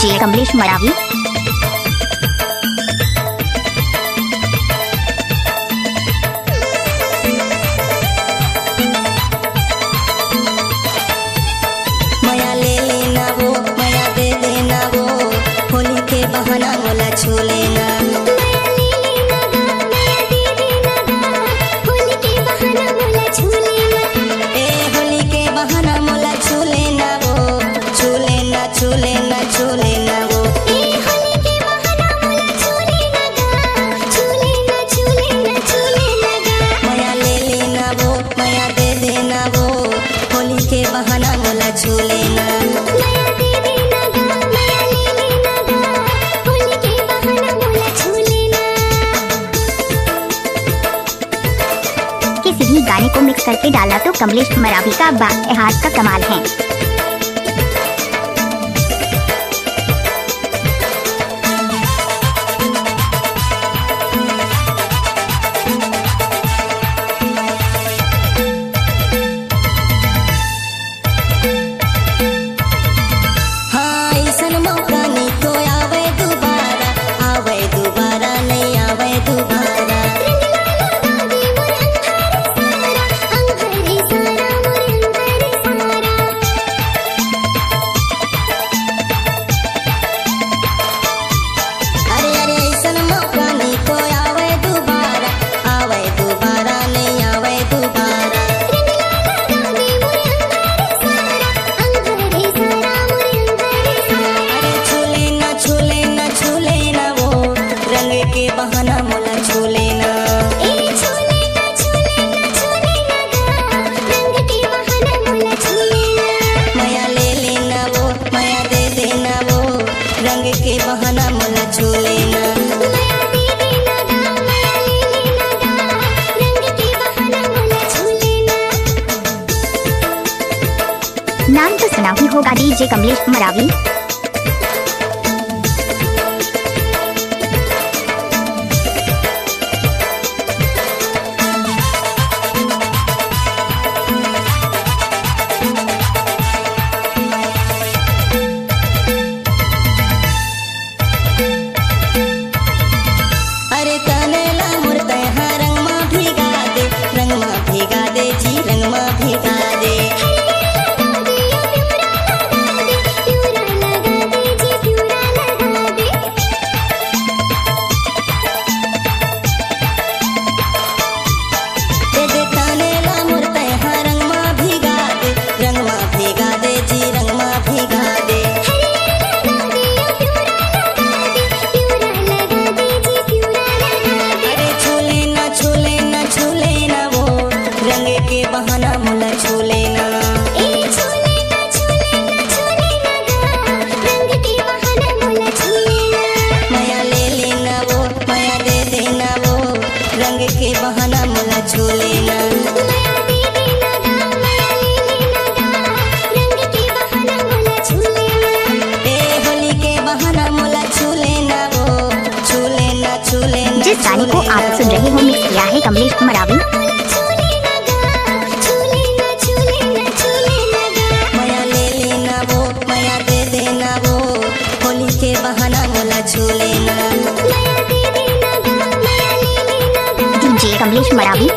DJ Kamlesh Maravi. माया ले लेना वो, माया दे देना वो, होली के बहाना मोला छू लेना। ए होली के बहाना मोला छू लेना वो, छू लेना छू लेना छू लेना वो। माया ले लेना वो, माया दे देना वो, होली के बहाना मोला छू लेना। किसी भी गाने को मिक्स करके डाला तो कमलेश मरावी का हाथ का कमाल है। हाँ ऐसन मौका नहीं तो आवे दोबारा नहीं आवे दोबारा। अरे अरे ऐसन मौका नहीं तो आवे दोबारा नहीं आवे दोबारा। अरे छू लेना छू लेना छू लेना वो, रंग के बहाना मोला छू लेना। माया ले लेना वो, माया दे देना वो, रंग के बहाना मोला छू लेना। नाम तो सुना ही होगा डीजे कमलेश मरावी। अरे तनेला मुर्ते हाँ रंग माँ भिगा दे, रंग माँ भिगा दे जी, रंग माँ भिगा दे। दे दे तनेला मुर्ते हाँ रंग माँ भिगा दे, रंग माँ भिगा दे जी, रंग माँ भिगा दे। अरे छू लेना छू लेना छू लेना वो, रंग के बहाना मोला छू लेना। माया ले लेना वो, माया दे देना वो, रंग के बहाना मोला छू लेना। ए होली के बहाना मोला छू लेना वो, छू लेना छू लेना। जिस गाने को आप सुन रहे हो मिक्स किया है कमलेश मरावी। माया ले लेना वो, माया दे देना वो, होली के बहाना मोला छू लेना। डीजे कमलेश मरावी।